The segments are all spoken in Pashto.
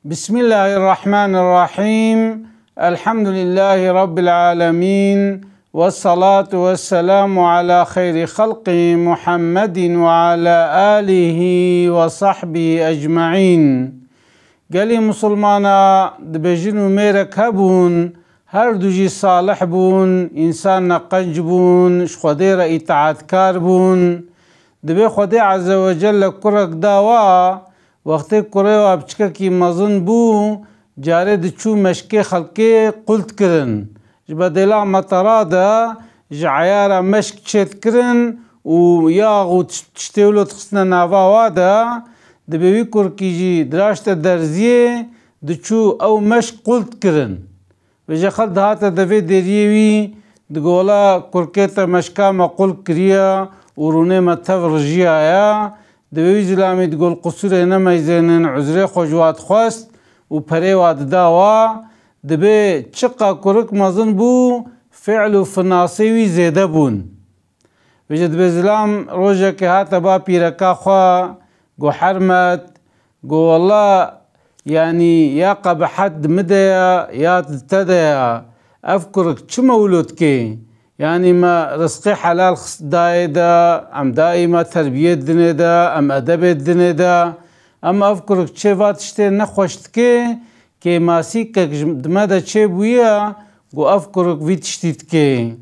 بسم الله الرحمن الرحيم. الحمد لله رب العالمين، والصلاة والسلام على خير خلق محمد وعلى آله وصحبه أجمعين. قالي مسلمانا دبجنو ميرك هبون هر دوجي صالح بون، إنسان نقنج بون، خدير إطاعت كار بون، دبي خدي عز وجل كرك داوا وقتی کره و ابچکه کی مزن بو جاره دچو مشکی خلقی قلت کرن جبدلا مطرادا جعیارا مشک چت کرن و یاغو تشتیولو تخصنا ناواوادا دبیوی کرکیجی دراشت درزیه دچو او مشک قلت کرن بجا خلد هاتا دوی دیریوی دگولا کرکیتا مشکا ما قلت کریا ورونه متف رجیایا دوی زلامی تقول قصور نما يزينن عذري خجوات خواست و پريوات داوا دبي چقا كرك مزن بو فعل فناصيوي زيده بون بجد بزلام روجه که هاتا با پیرکا خوا قو حرمت قو والله يعني يا قبحد مديا يا تديا افكرك چه مولود كي يعني ما رزقي حلال دايدا ام دائما تربية دنيدا ام ادب دنيدا ام افكرك چه تشتي نخوشت كي ماسيك دمادا چه بويا قو افكرك في تشتيت كي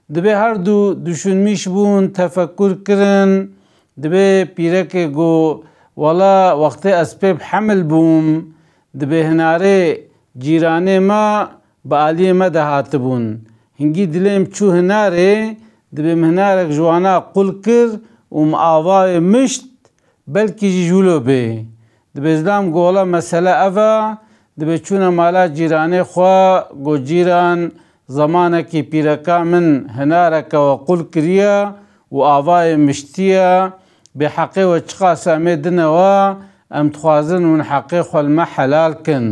دبي هر دو دوشون ميش بون تفكر كرن دبي بيرك قو ولا وقت اسباب حمل بوم دبي هناري جيراني ما بآلي ما دهات بون هنگی دلیم چو هناره دبی مهنارک جوانا قل کر و معاوای مشت بلکی جولو بی دبی ازلام گولا مسئله اوه دبی چون مالا جیرانه خواه گو جیران زمانه کی پیرکا من هنارک و قل کریا و آوای مشتیا به حقی و چقا سامه دنوا ام تخوازن من حقی خوال ما حلال کن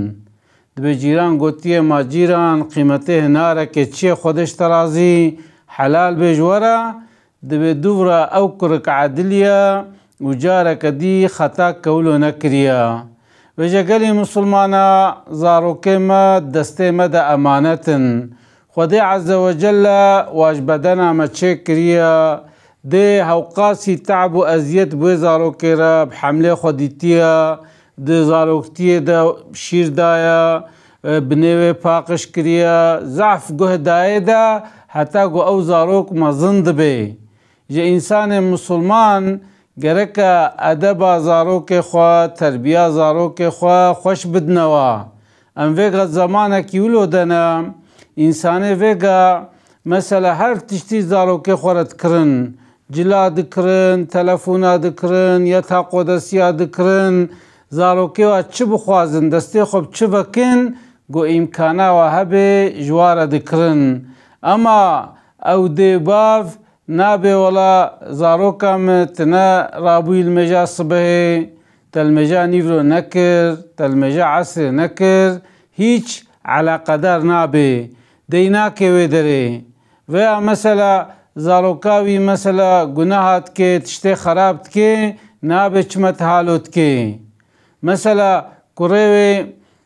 دبی جیران گوتیه ما جیران قیمته هناره که چیه خودش ترازی حلال بجوره دبی دوباره او کرک عدلیه و جارک دی خطا کولو نکریه وجه گلی مسلمانا زاروکه ما دسته ما دا امانتن خودی عز وجل واجبدنا ما چه کریه ده هوقاسی تعب و ازیت بوی زاروکه را بحمله خودیتیه ده زاروکتیه ده شیر دایا بنوی پاقش کریا ضعف گوه دایه ده حتی گو او زاروک مزند بی جه انسان مسلمان گرک ادب زاروک خواه تربیه زاروک خواه خوش بدنوا ام ویگا زمانه کیولو دنا انسان ویگا مثلا هر تشتی زاروک خورد کرن جلا دکرن تلفونا دکرن یا تا قدسیا دکرن زاروکی و چه بخوازن دسته خوب چه بکن گو امکانا و هبه جوار دکرن اما او دی باف نابه ولا زاروکا متنا رابوی المجا صبح تلمجا نیورو نکر تلمجا عصر نکر هیچ علاقه دار نابه دینا که ویدره و مثلا زاروکاوی مثلا گناهات که تشته خرابت که نابه چمت حالوت که مثلا كوريوي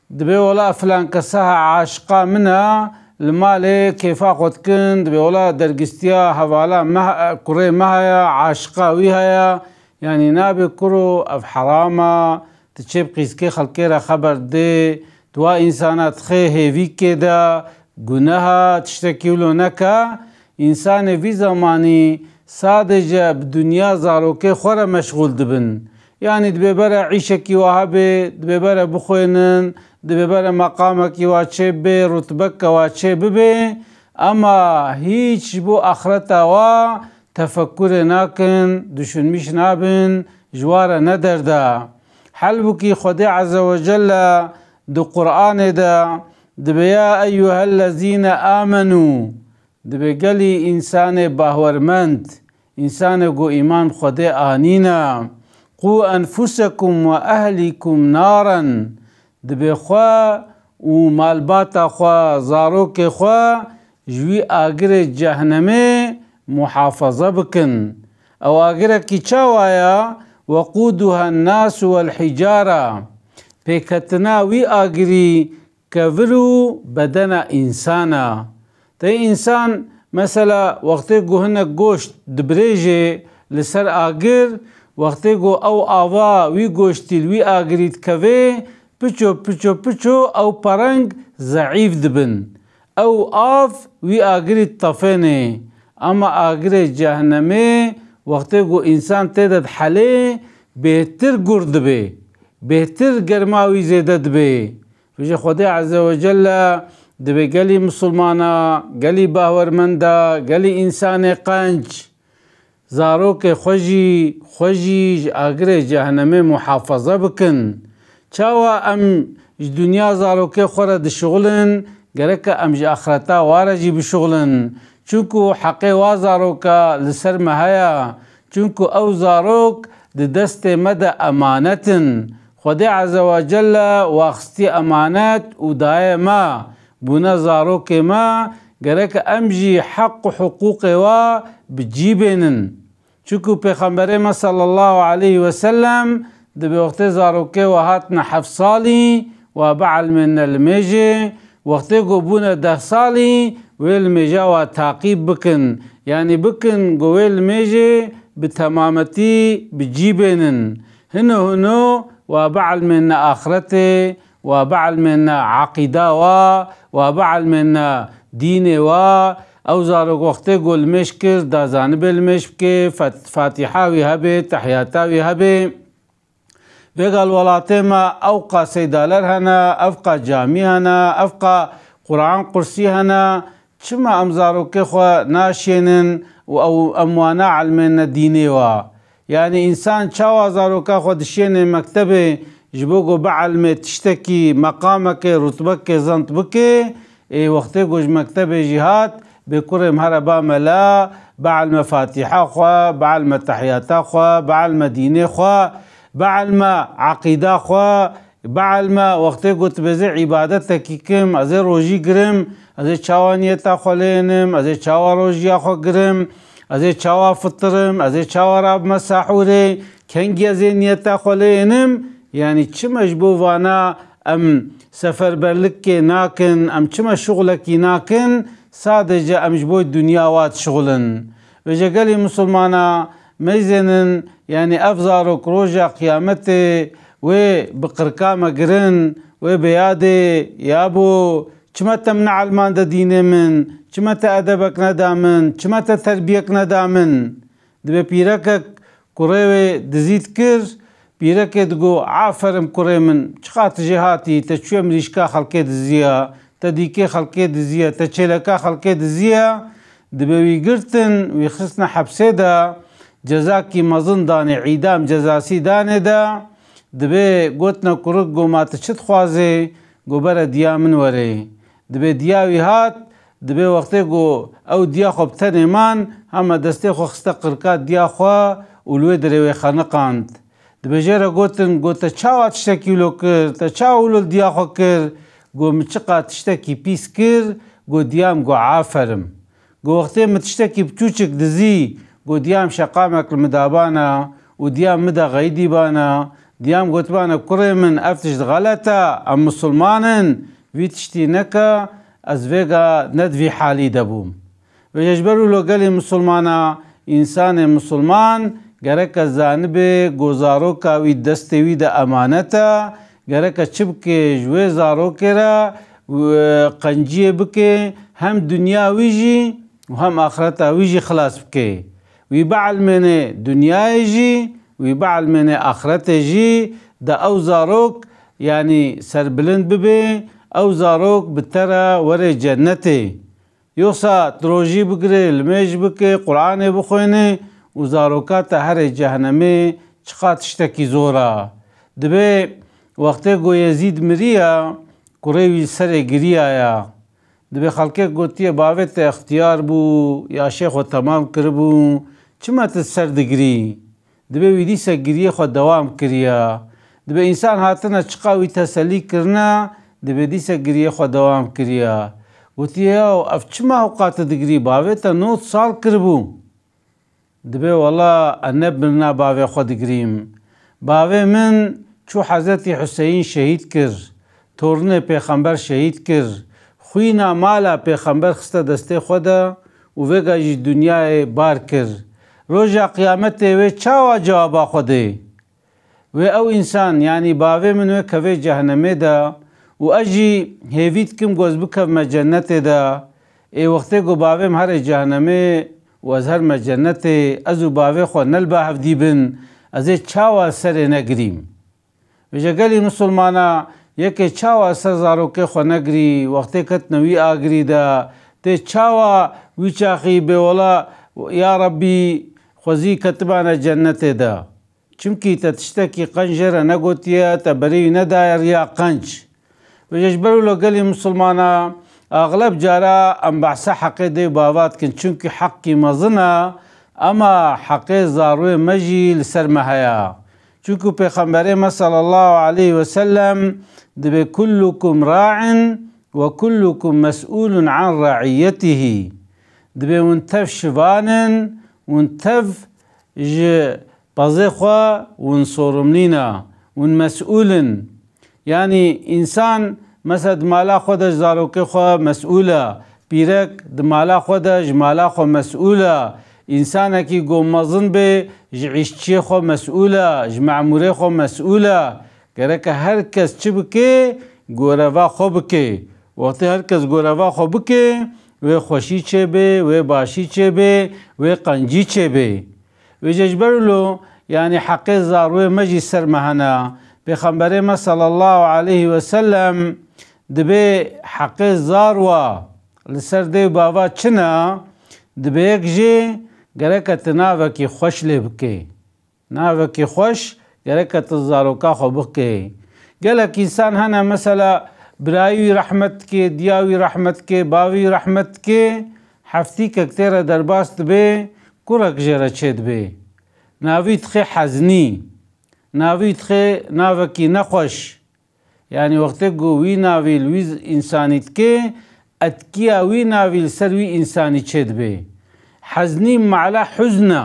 دبي ولا فلان كساها عاشقا منها المالي كيفا قد كن دبي ولا درقستيا حوالا كوري مهيا عاشقا ويهيا يعني نابي كرو اف حراما تشيب قيسكي خلقيرا خبر دي دوا انسانات خي هيفي كده گناها تشتكيولو نكا انسان في زماني صادجة بدنيا زاروكي خورا مشغول دبن يعني دبي برا عيشك وهبي دبي برا بخوينن دبي برا مقامك واتشبي رتبك واتشبي اما هيج بو اخرتا و تفكر ناكن دشن مش نابن جوارا ندر دا حلبكي خدي عز وجل دو قرآن دا دبي يا ايها الذين آمنوا دبي قالي انسان باهورمند انسان قو ايمان خدي آنينا قو انفسكم واهلكم نارا دبي خوا و مالباتا خوا زاروك خوا جوي آگر جهنمي محافظة بكن او آگر کی چاوایا وقودها الناس والحجارة پیکتنا وی آگری کورو بدن انسانا. تی انسان مثلا وقتی گو هنک گوشت دبریجه لسر آگر، وقتی گو او آوا وی گوشتیل وی آگریت کوه پچو پچو پچو او پرنگ ضعیف دبن. او آف وی آگریت طفینه. اما آگر جهنمه وقتی گو انسان تیدد حله بهتر گرد بی، بهتر گرماوی زیدد بی. وجه خدا عز وجل دبی گلی مسلمانا، گلی باورمندا، گلی انسان قنج زاروک خوشی آگر جهنمه محافظه بکن. چاوا ام دنیا زاروک خورد شغلن گرک ام آخرتا وارجی بشغلن. چونکو حقی وازاروکا لسر مهایا، چونکو او زاروک دست مد امانتن. خدا عز وجل واخستی امانت و دائما بنا زاروک ما گرک امجی حق و حقوق و بجیبینن. چونکو پیغمبر ما صلی الله علیه وسلم دبی وقت زاروک و هاتنا 7 سالی و بعل من المیجه وقتی گوبونا 10 سالی ویل میجا و تعقیب بکن، یعنی بکن گویل میجه بتمامتی بجیبینن. هنو و بعل من آخرته و بعل من عقیده و بعل من دین و او زاروک وقتی گول مشکر دا زانب المشک فاتحه وی هبه تحیاتا وی هبه بقى الولات ما أوقع $6 هنا، أفقى جامي هنا، أفقى قرآن قرسي هنا. شما أمزارو كخوا ناشينن أو أموانا علمنا دينيوا. يعني إنسان شاوا زارو كخوا دشين مكتبه جبوغو بعلم تشتكي مقامك رتبك زنطبك وقتي جوج مكتبه جهات بكرم هربا ملا بعلم فاتحة خوا، بعلم تحياتا خوا، بعلم ديني خوا، بعلم عقيدة خوا، بعلم وقتی گوت بزه عبادت کم از روزی گرم، از چاوانیتا خلینم، از چاوا روزی خو گرم، از چاوا فطرم، از چاوا راب مسحوره کنگی از نیتا خلینم. یعنی چه مجبووانا ام سفر برلک ناکن، ام چه شغلکی ناکن، سادجه ام جبوی دنیاوات شغلن. و جگلی مسلمانا میزنن يعني أفزارو كروجا قيامته و بقركامة قرن و بيادي يابو چما تمنع المان دا ديني من چما تا أدبك ندامن چما تا تربيك ندامن. دبي بيركك كوريوي دزيد كر بيركك دقو عافرم كوري من چخات جهاتي تشوي مريشكا خلقه دزيا تديكي خلقه دزيا تچلكا خلقه دزيا. دبي ويقرتن ويخصنا حبسه دا جزاکی مزن دانه عیدام جزاسی دانه دا دبی گوتنا کرک گو ما تشت خوازه گو برا دیا من وره. دبی دیاوی هات دبی وقتی گو او دیا خوب تنمان همه دسته خو خسته قرکات دیا خوا اولوی دروی خانقاند. دبی جره گوتن گو تا چاوا تشتکیلو کر تا چاولو دیا خو کر گو مچقا تشتکی پیس کر گو دیام گو عافرم. گو وقتی متشتکی بچوچک دزی گو دیام شقامك المدابانا و دیام مدا غيدي بانا دیام قوتبانا كوري من افتش غلطة ام مسلمانن ويتشتي نكا از ويغا ندوي حالي دبوم. ويجبرو لو قالي مسلمانا انسان مسلمان گرك زانب گوزاروكا وي دستي وي دا امانتا گرك چبكي جوي زاروكي را قنجيه بكي هم دنيا ويجي وهم آخرتا ويجي خلاص بكي. ويبعل من دنيا يجي ويبعل من آخرت يجي. دا او زاروك يعني سربلند ببي او زاروك بترى وري جنتي يوسا تروجي بقري الميج بكي قرآن بخويني وزاروكات هر جهنمي چقات تشتكي زورا. دبي وقتي قو يزيد مريا قريوي سر قريا يا دبي خلقه قوتيه باوت اختيار بو يا شيخ و تمام کربو چما تسر دگری دبی ویدی سگریه خود دوام کریا. دبی انسان هاتنا چقاوی تسلی کرنا دبی دی سگریه خود دوام کریا. گوتیه اف چما اوقات دگری باوی تا 9 سال کربو. دبی والله انب منا باوی خود دگریم. باوی من چو حضرت حسین شهید کر، تورن پیغمبر شهید کر، خوینا مالا پیغمبر خسته دسته خوده و وگا جی دنیا بار کر. روژا قیامت و چاوا جوابا خوده و او انسان یعنی باوی من و کوی جهنمه دا و اجی هیوید کم گوز بکو مجنت دا ای وقتی گو باوی هر جهنمه و از هر مجنت ازو باوی خو نلبا هفدی بن از چاوا سر نگریم. ویجا گلی مسلمانا یکی چاوا سر زاروکه خو نگری وقتی کت نوی آگری دا تی چاوا ویچاقی بیولا یا ربی خوزی کتبانا جنت دا چمکی تتشتکی قنجر نگوتیا تبری ندایر یا قنج. ویجبرو لو گلی مسلمانا اغلب جارا ام بحثا حقی دی باوات کن چونکی حقی مزنا اما حقی زاروی مجی لسر مهیا چونکو پیغمبر ما صلی الله علیه وسلم دبی کلکم راع و کلکم مسئول عن رعیته دبی ونتف شبانن ونتف بازخوا ونصورمنینا ونمسؤولن یعنی انسان مثلا دمالا خودش زاروکه خو مسئوله پیرک دمالا خودش مالا خو مسئوله انسان کی گو مزن به عیشچی خو مسئوله معموره خو مسئوله گره که هر کس چی بکه گوروا خو بکه وقتی هر کس گوروا خو بکه و خوشی چه به و باشی چه به و قنجی چه به و ججبرلو یعنی حق زاروی مجی سر مهنا پیغمبر ما صلی الله علیه وسلم دبی حق زاروا لسر دی بابا چنا دبی یک جی گرکت ناوکی خوش لبکی ناوکی خوش گرکت زاروکا خو بکی گلک انسان هنا مثلا برایوی رحمت کے دیاوی رحمت کے باوی رحمت کے هفتی ککتیر درباست بی کرک جره چید بی ناوید خی حزنی ناوید خی ناوکی نخوش یعنی وقتی گو وی ناویل وی انسانیت که اتکیا وی ناویل سر وی انسانی چید بی حزنی معلا حزنا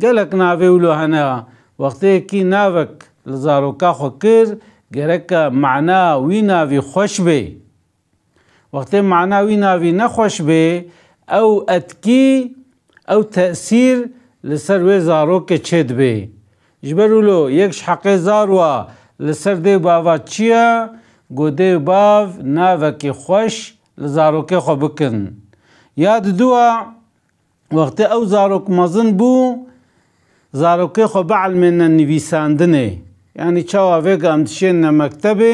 گلک ناویلو هنا وقتی کی ناوک لزاروکا خو کر گرک معنا وی ناوی خوش بی وقتی معنا وی ناوی نخوش بی او اتکی او تأثیر لسر وی زاروک چید بی جبرولو یکش حق زاروا لسر دی باوا چیا گو دی باو ناوکی خوش لزاروک خو بکن یاد دوا وقتی او زاروک مزن بو زاروک خو بعلم نویساندنه یعنی چاوا ویگا امتشین مکتبه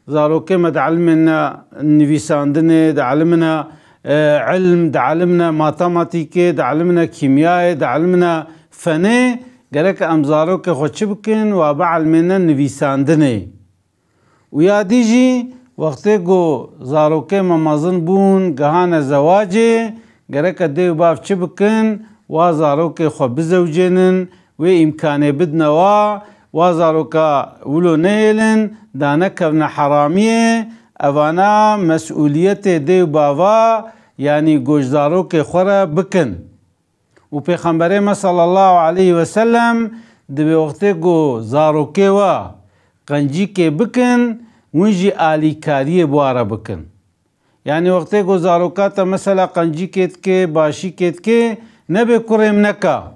زاروک مدعلمنا نویساندنه دعلمنا علم دعلمنا ماتماتیکه دعلمنا کیمیای دعلمنا فنه گرک ام زاروک خو چی بکن و بعلمنا نویساندنه و یادی جی وقتی گو زاروک ممازن بون گهان زواجه گرک دیو باف چی بکن و زاروک خو بزوجنن و امکانه بدنوا و زاروکا ولو نهلن دانکونا حرامیه اوانا مسئولیت دیو باوا یعنی گوشزاروک خورا بکن و پیغمبر ما صلی الله علیه وسلم دبی وقتی گو زاروکه و قنجی که بکن ونجی آلی کاری بوارا بکن یعنی وقتی گو زاروکاتا مثلا قنجی کت که باشی کت که نبی کرم نکا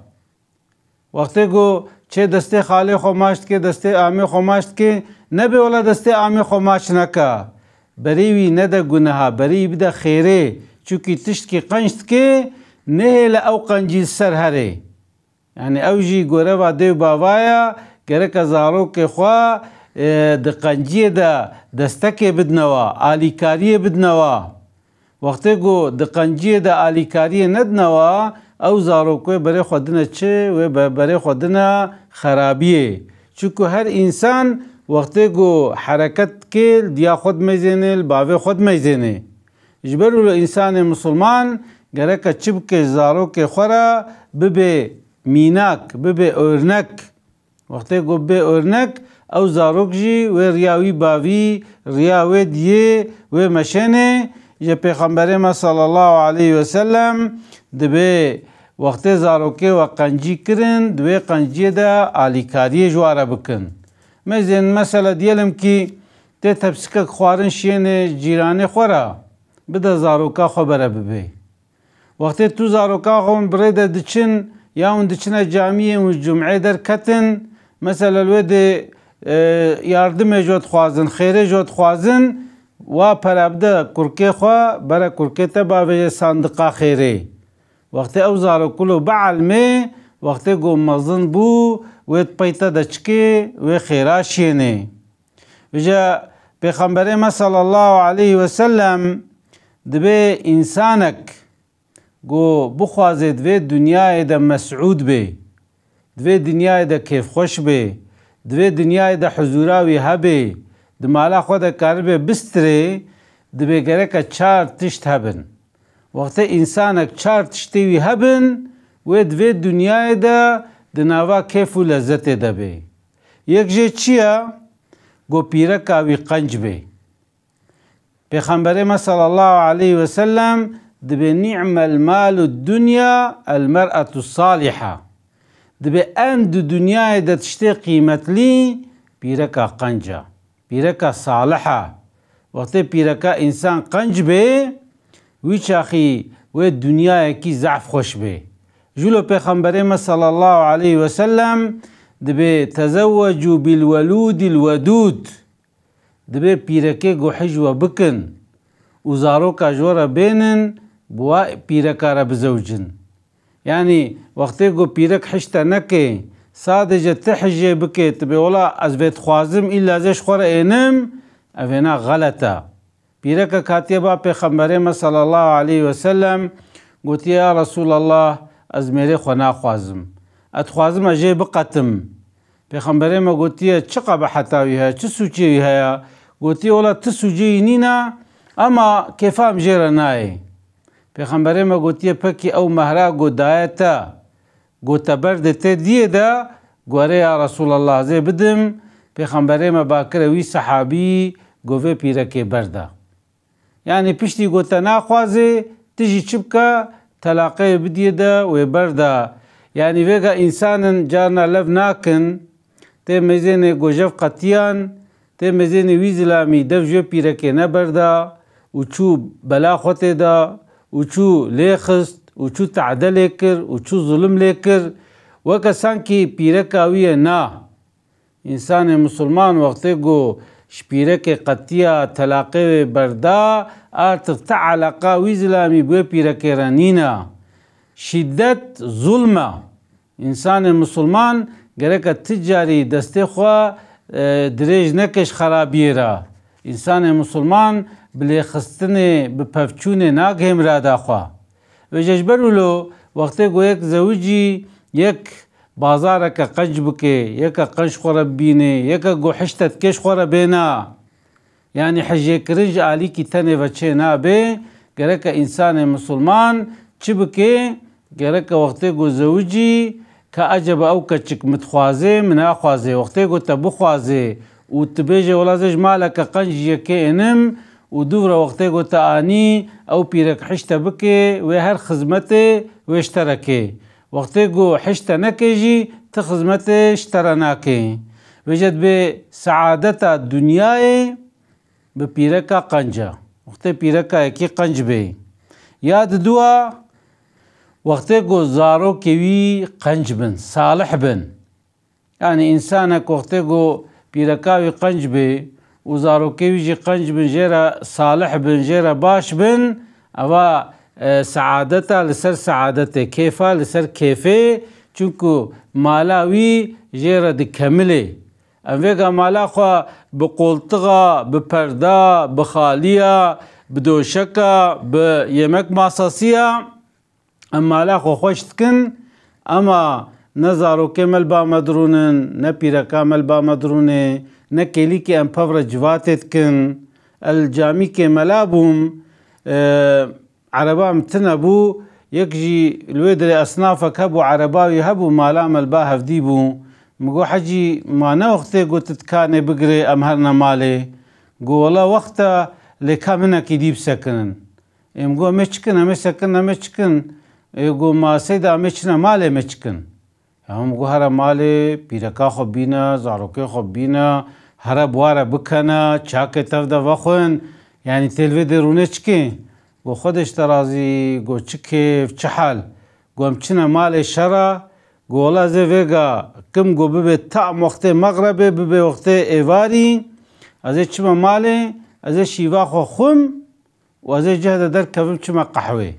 وقتی گو چه دسته خالی خماشت که دسته آمی خماشت که نبی ولا دسته آمی خماش نکا بریوی نده گناها بری بده خیره چوکی تشت که قنجت که نه او قنجی سر هره یعنی او جی گوره و دیو باوایا گره که زاروک خواه د قنجی ده دسته بدنوا آلیکاری بدنوا وقتی گو د قنجی ده آلیکاری ندنوا او زاروکوی برای خودنا چه و برای خودنا خرابیه چونکه هر انسان وقتی گو حرکت که دیا خود میزنه باوی خود میزنه جبرو انسان مسلمان گره که چب که زاروک خورا ببه میناک ببه اورنک وقتی گو به اورنک او زاروک جی و ریاوی باوی ریاوی دیه و مشنه یا پیغمبر ما صلی الله علیه وسلم دبه وقتی زاروکه و قنجی کرن دوی قنجی دا آلیکاری جواره بکن مثلا دیلم کی ته تبسکک خوارن شین جیرانه خورا بده زاروکا خبره ببی وقتی تو زاروکا خون برده دچن یا اون دچنه جامعه و جمعه در کتن مثلا الود یاردم جوت خوازن خیره جوت خوازن و پرابده کرکه خوا برا کرکه تبا و صندقه خیره وقتی او زاروکلو بعلمه وقتی گو مزن بو وید پیتا دچکه و خیراشینه وجا پیغمبر ما صلی الله علیه و سلم دبه انسانک گو بخوازد و دنیای دا مسعود به دوی دنیای دا کیف خوش به دوی دنیای دا حضوراوی هبه دمالا خود کاربه بستره دبه گره که 4 تشت هبن وقتی انسانک 4 تشتیوی هبن و دوی دنیای دا دناوا کیف و لذت دا به یک جه چیه؟ گو پیرکاوی قنج به پیغمبر ما صلی الله علیه و سلم دبه نعم المال الدنيا المرأة الصالحة دبه اند دنیای دا تشتی قیمت لی پیرکا قنجا پیرکا صالحة وقتی پیرکا انسان قنج به ویچ اخی و دنیای کی ضعف خوش به جلو پیغمبر ما صلی الله علیه و سلم دبه تزوجوا بالولود الودود دبه پیرکه گو حجوه بکن و زاروکا جورا بینن بوا پیرکا را بزوجن یعنی وقتی گو پیرک حشتا نکه سادجه تحجه بکه تبه ولا از بیت خوازم ایلا زش خور اینم اوینا غلطه پیرکا کاتیبا پیغمبر ما صلی الله علیه و سلم گوتی یا رسول الله از میره خونه خوازم اتخوازم اجه بقتم پیغمبر ما گوتی چه قبحتاوی ها چه سوچی ها گوتی ولا تسوچی نینا اما کفام جیره نای پیغمبر ما گوتی پکی او مهرا گو دایتا گو تبرد ته دیه دا گواره یا رسول الله زی بدم پیغمبر ما باکر وی صحابی گوه پیرکی برده یعنی پشتی گوتا ناخوازه تجی چبکا تلاقی بدیه دا و برده یعنی ویگا انسان جارنا لف ناکن ته مزین گوجف قطیان ته مزین ویزلامی دف جو پیرکی نبرده و چو بلا خوته دا و چو لیخست و چو تعدل کر و چو ظلم لیکر و کسان کی پیرکاویه نا انسان مسلمان وقتی گو شپیرک قطیه تلاقی بردا ارتق تعلقا ویزلامی بو پیرک رانینا شدت ظلمه انسان مسلمان گرک تجاری دسته خوا دریج نکش خرابیه را انسان مسلمان بلی خستن بپفچون ناگهم را داخوا و ججبرولو وقتی گو یک زوجی یک بازار که قنج بکه یک قنج خورب بینه یک گو حشتت کش خورب بینا یعنی حجه کرنج آلی کی تنه و چه نابه گرک انسان مسلمان چی بکه گرک وقتی گو زوجی که عجب او که چک متخوازه مناخوازه وقتی گو تبخوازه و تبیجه ولازش مالک قنج یکی انم و دور وقتی گو تآنی او پیرک حشت بکه و هر خدمت و اشترکه وقتی گو حشت نکیجی تخدمت اشترناکه وجد به سعادت دنیای به پیرکا قنجا وقتی پیرکا یکی قنج به یاد دوا وقتی گو زارو کیوی قنج بن صالح بن یعنی انسانک وقتی گو پیرکاوی قنج به و زارو کیوی جی قنج بن جیرا صالح بن جیرا باش بن او سعادتا لسر سعادته کیفا لسر کیفه چونکو مالاوی جیرا دی کمله امویگا مالا خوا بقولتغا بپردا بخالیا بدوشکا بیمک ماساسیا ام مالا خوا خوشت کن اما نزارو کمل با مدرونن نپیرا کامل با مدرونه نکلی که ام پور جواتت کن الجامی که ملابوم عربا متنبو يكجي الويدري أصنافك هبو عرباوي هبو مالام الباه هفديبو مقو حجي ما نوقتي قو تتكاني بقري أمهرنا مالي قو والله وقتا لكامنا كديب سكنن مقو مشكن مشكن مشكن قو ما سيدا مشكنا مالي مشكن هم گو هر مال پیرکا خوب بینا زاروکی خوب بینا هر بواره بکنه چاک تف ده وخون یعنی تلوی درونه چکی گو خودش ترازی گو چه کیف چه حال گو همچنه مال شرا گو الله زی ویگا کم گو ببه تا وقت مغربه ببه وقت ایواری از چما ماله از شیوا خو خم و از جهد در کفم چما قحوه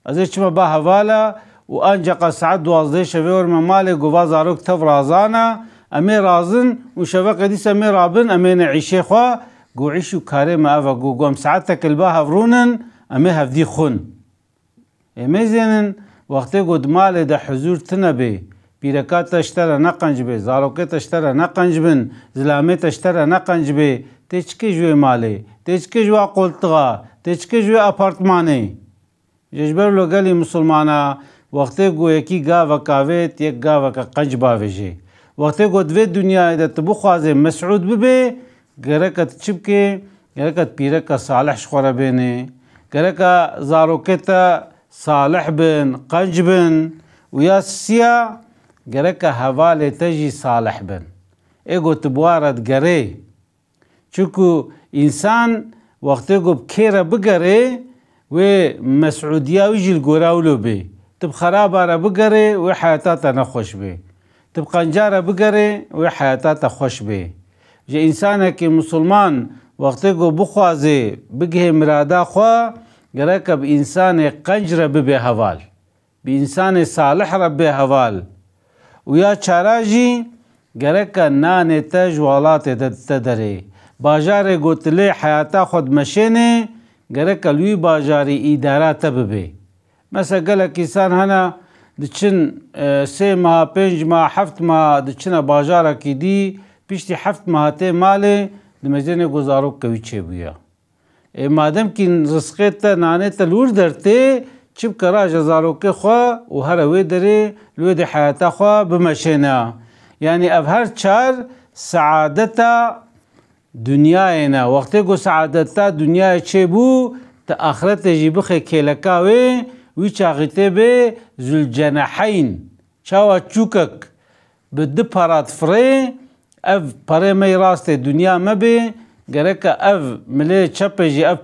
از چما با حوالا و انجا ساعت 12 شوه ورم ماله گو زاروک تف رازانا امی رازن و شوه قدیس امی رابن امی نعیشه خوا گو عیشو کاره ما افا گو هم ساعت کلبا هفرونن امی هفدی خون امی زینن وقتی گو دماله ده حضور تنبه پیرکات تشتره نقنج به زاروکه تشتره نقنج بن زلامه تشتره نقنج به تچکه جوی ماله تچکه جوی قلطغا تچکه جوی اپارتمانه ججبر لگلی مسلمانا وقتی گو یکی گاوه کاویت یک گاوه که قنج باویجه وقتی گو دوی دنیا ده تبو خوازه مسعود ببه گرکت چبکه گرکت پیرکا صالح شخوره بینه گرکا زاروکه صالح بن قنج بن ويا سيا گرکا حواله تجي صالح بن ايگو تبوارد گره چونکو انسان وقتی گو بکیره بگره و مسعودیه ویجی الگوراولو بی تب خراباره بگره و حیاتاتا نخوش بی تب قنجاره بگره و حیاتاتا خوش بی جه انسانه که مسلمان وقتی گو بخوازه بگه مرادا خواه گرکا به انسان قنج را ببه حوال به انسان صالح را ببه حوال و یا چاراجی گرکا نان تا جوالات تدره باجار گوتله حیاتا خود مشینه گرکا لوی باجاری ادارات ببه مثلا گلک انسان هنا دچن 3 ماه 5 ماه 7 ماه دچن باجارا کی دی پیشتی 7 ماهته ماله دمجنه گزارو کوي چه بیا مادم که رزقه تا نانه تا لور درته چب کرا جزارو که خواه و هر وی داره لوی ده حیاتا خواه بمشنه یعنی اب هر چار سعادتا دنیاینا وقتی گو سعادتا دنیای چه بو تا آخرت جیبخ کلکاوی وی چاقیته به زلجناحین چاوا چوکک به ده پارات فره اف پاره می راست دنیا مبه گرکا اف ملی چپه جی اف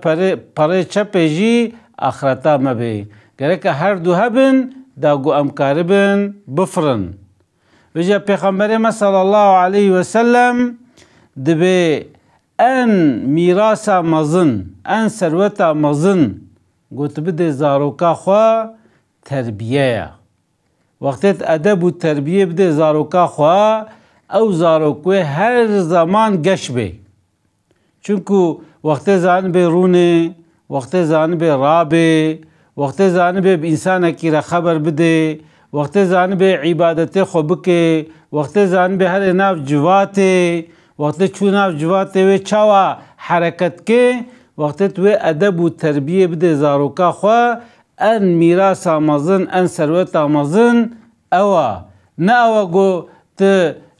پاره چپه جی آخرتا مبه گرکا هر دو هبن دا گو امکار بن بفرن وجه پیغمبر ما صلی الله علیه وسلم دبه ان میراسا مزن ان ثروتا مزن گوت بده زاروکا خوا تربیه وقتت ادب و تربیه بده زاروکا خوا او زاروکوی هر زمان گش به چونکو وقت زان به رونه وقت زان به رابه وقت زان به انسان کی را خبر بده وقت زان به عبادت خوب که وقت زان به هر ناف جواته وقت چون ناف جواته و چوا حرکت که وقت تو ادب و تربیه بده زاروکا خوا ان میراث آمازن ان ثروت آمازن اوا نه اوا گو ت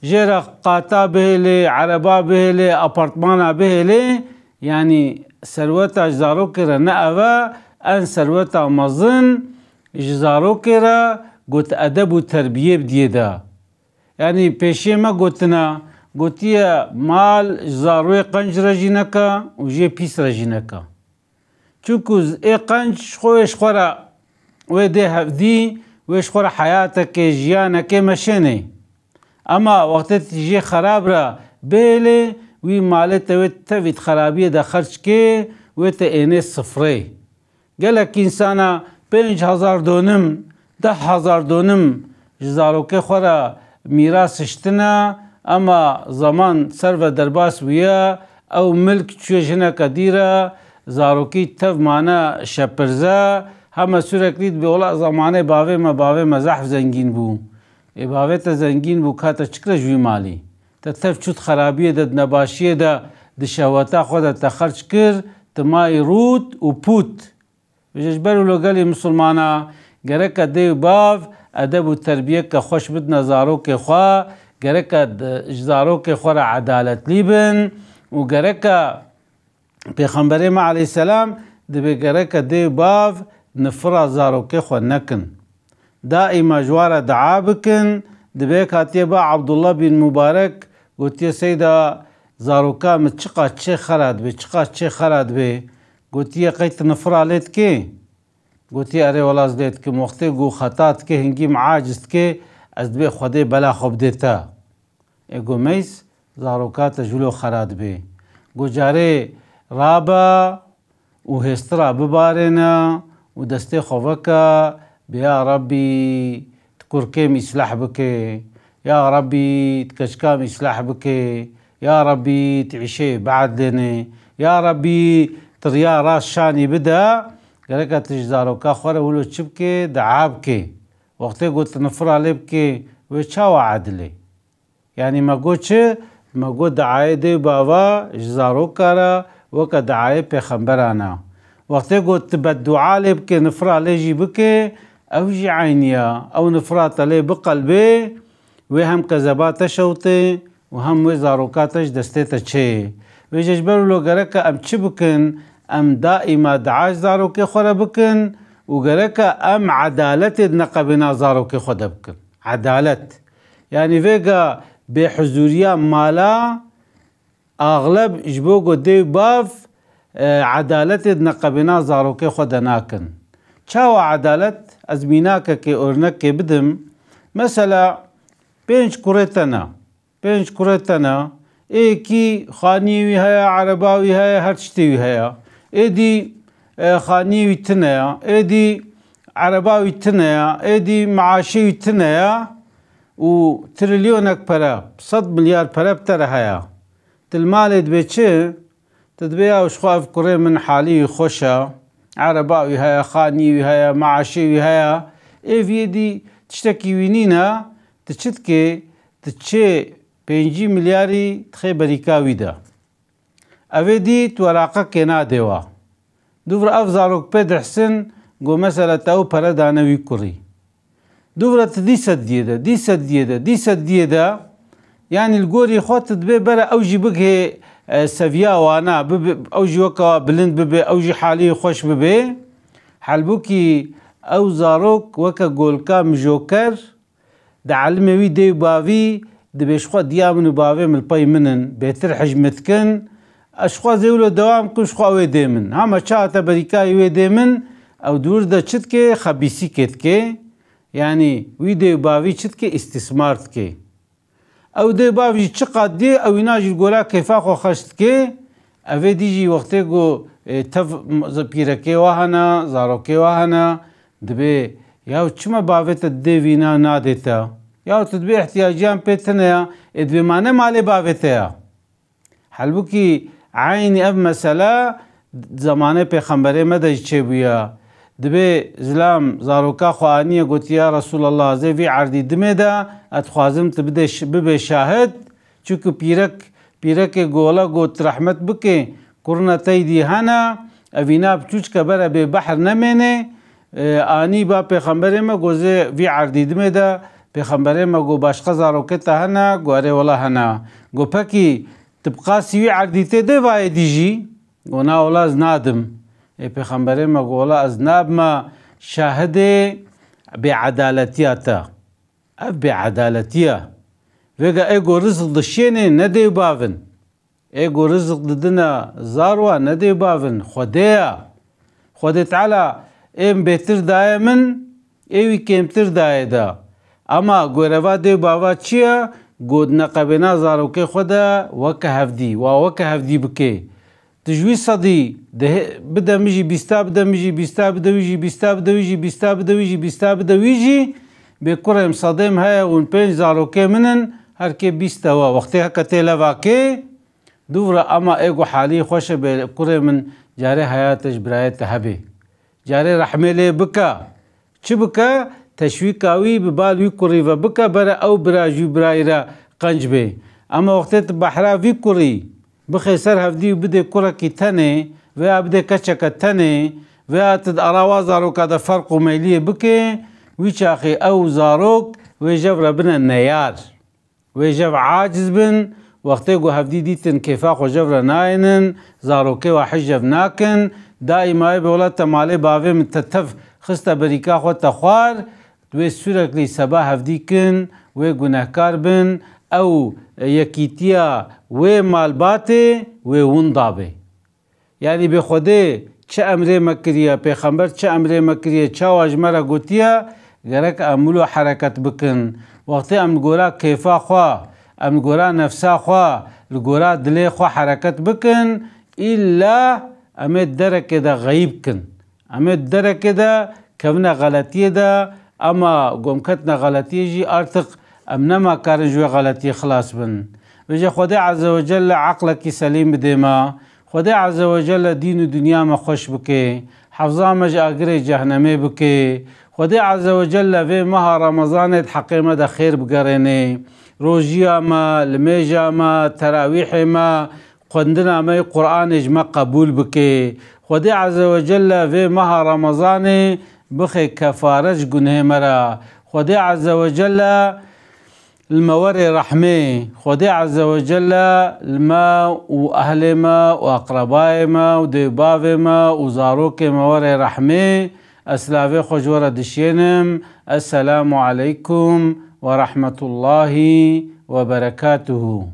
جرا قاطا بهله عربا بهله اپارتمانا بهله يعني ثروت اجزارو كرا نأوا ان ثروت مزن اجزارو كرا قلت ادب و تربيه بديه دا يعني پیشي ما قلتنا قلتيا مال اجزاروي قنج رجينكا وجي بيس رجينكا چونكو اي قنج خوش خورا ويدي هفدي ويش خورا حياتك جيانك مشيني اما وقت تيجي خراب را بيلي وي مالته تفيد خرابيه دا خرج كي ويت اني صفري قالك انسانا 5000 دونم 10000 دونم جزاروكي خورا ميراث اشتنا اما زمان سرو درباس ويا او ملك چوشنا كديرا زاروكي تف معنا شپرزا هم سوركليد بيولا زمانه باوه ما زحف زنگين بو باوه تا زنگين بو كاتا چكرا جوي مالي تا تف چود خرابيه دا نباشيه دا شهواتا خود تا خرج كر تماي روت و پوت بجبرو لغالي مسلمانا گرکا دیو باف ادب و تربیه که خوش بدنا زاروک خوا گرکا زاروک خوا را عدالت لیبن و گرکا پیغمبر ما علیه السلام دبی گرکا دیو باف نفرا زاروک خوا نکن دائما جوارا دعا بکن دبيك هاتيبا عبد الله بن مبارك قلت يا سيدة زاروكا متشقا تشي خراد بي تشقا تشي خراد بي قلت يا قيت نفرا ليت كي قلت يا اري ولا زديت كي وقتي قو خطات كي هنجي معاجز كي از دبي خودي بلا خوب ديتا ايقو ميس زاروكا تجولو خراد بي قو جاري رابا وهسترا ببارنا ودستي خوفكا بيا ربي تكركيم يسلح بك يا ربي تكشكام يسلح بك يا ربي تعيشي بعد لنا يا ربي تريا راس شاني بدا قالك تجزاروكا خورا ولو تشبكي دعابكي وقتي قلت نفرا لبكي وشاو عدلي يعني ما قلتش ما قلت دعاية دي بابا جزاروكا را وكا دعاية بيخنبرانا وقتي قلت بالدعاء لبكي نفرا ليجي بكي او جي عينيا او نفرات لي بقلبي وهم كذبات شوتي وهم وزاروكاتش دستيتا تشي ويجبروا لو غركا ام تشبكن ام دائما دعاش زاروكي خورا بكن وغركا ام عدالة نقبنا زاروكي خدا بكن عدالة يعني فيغا بحضوريا مالا اغلب جبوغو دي باف عدالة نقبنا زاروكي خدا ناكن چاو عدالة ازميناكا كي اورنك كي بدم مثلا بينش كوريتنا ايكي خانيوي هيا عرباوي هيا هرشتيوي هيا ايدي خانيوي تنيا ايدي عرباوي تنيا ايدي معاشيوي تنيا وتريليونك برا 100 مليار برا بتر هيا تلمالي دبيتشي تدبيا وشخواف كوري من حالي خوشا عرباوي هيا خانيوي هيا معاشيوي هيا اي فيدي تشتكي وينينا تشتكي تشي 5 ملياري تخي بريكاوي دا اوه دي توراقا كنا ديوا دوفر افزاروك بيد حسن قو مسألة تاو پردانوي كوري دوفر دي سديدا يعني القوري خوات دبي برا اوجي بقه سفيا وانا اوجي وكا بلند ببي اوجي حالي خوش ببي حالبوكي او زاروك وكا قولكا مجوكر دا علموي دي باوي دبيشخوا ديامن باوي من الباي منن بيتر حجمتكن اشخوا زيولو دوام كن شخوا وي ديمن هما شاعتا بريكاي وي ديمن او دور دا چتكي خبيسي كتكي يعني وي دي باوي چتكي استثمارتكي او دي باوي چقاد دي او يناجي القولا كيفاقو خشتكي اوه ديجي وقتي قو تف بيركي واهنا زاروكي واهنا دبي ياو چما باويتا دي وينا نادتا ياو تدبي احتياجيان بيتنا ادبي مانا مالي باويتا حلبوكي عيني اب مسألة زمانه پیغمبره مدى چه دبي زلام زاروكا خوانية قلت يا رسول الله زي في عردي دمي دا اتخوازم تبدي ببي شاهد چوكو بيرك قولا قلت رحمت بكي كورنا تيدي هانا اوينا بچوچ كبرا بي بحر نمينه آنی با پیغمبر ما گوزه وی عردی دمه دا پیغمبر ما گو باشقا زاروکتا هنا گواره ولا هنا گو پاکی تبقى سوی عردی ده وای دیجی گونا ولا از نادم پیغمبر ما گو ولا از ناب ما شاهده بعدالتیاتا اف بعدالتیا ویگا ایگو رزق دشینه نده باون ایگو رزق ددنا زاروا نده باون خودی تعالی ام بهتر دای من ایوی کمتر دای دا اما گوروا دی باوا چیه گود نقبنا زاروکه خدا وکه هفدی بکه تجوی صدی بدا میجی بیستا بدا میجی بیستا بدا ویجی بیستا بدا ویجی بیستا بدا ویجی بیستا بدا ویجی به کرم صدیم های اون 5 زاروکه منن هر که بیستا و وقتی هکا تیلوا که دورا اما ایگو حالی خوشه به کرم جاره حیاتش برایت هبه جاري رحمله بكا چه بكا تشويقاوي ببالوي كوري وبكا برا او براجو برايرا قنجبه اما وقتت بحرا في كوري بخيسر هفدي بده كوركي تني ويا بده كچك تني ويا تد اراوا زاروك هذا فرق ميليه بكي ويشاخي او زاروك ويجب ربنا النيار ويجب عاجز بن وقتيقو هفدي ديتن كيفاق وجبر ناينن زاروكي وحجب ناكن دائما بولات مالي باوي من تتف خستا بريكا خو تخوار دوی سورکلی سبا هفدی کن و گناهکار بن او یکیتیا و مالباته و وندابه. یعنی به خوده چه امره مکریه پیغمبر چه امره مکریه چه واجمره گوتیه گرک عمل و حرکت بکن. وقتی ام گورا کیفا خواه ام گورا نفسا خواه لگورا دلی خواه حرکت بکن ایلا امید درک دا غیب کن امید درک دا کمنا غلطیه دا اما گمکتنا غلطیه جی ارتق ام نما کارنجوی غلطی خلاص بن. وجه خدا عز وجل عقلکی سلیم بدیما خدا عز وجل دین و دنیا ما خوش بکه حفظا مج آگر جهنمه بکه خدا عز وجل في مها رمضان حقيمة دا خير بقريني روجيا ما الميجا ما تراويح ما قندنا ما قرآن اجمع قبول بكي خدا عز وجل في مها رمضان بخي كفارج قنه مرا خدا عز وجل المور رحمه خدا عز وجل الماء وأهل ما وأقرباء ما وديباف ما وزاروك مور رحمه أسلافي خجورة دشينم. السلام عليكم ورحمة الله وبركاته.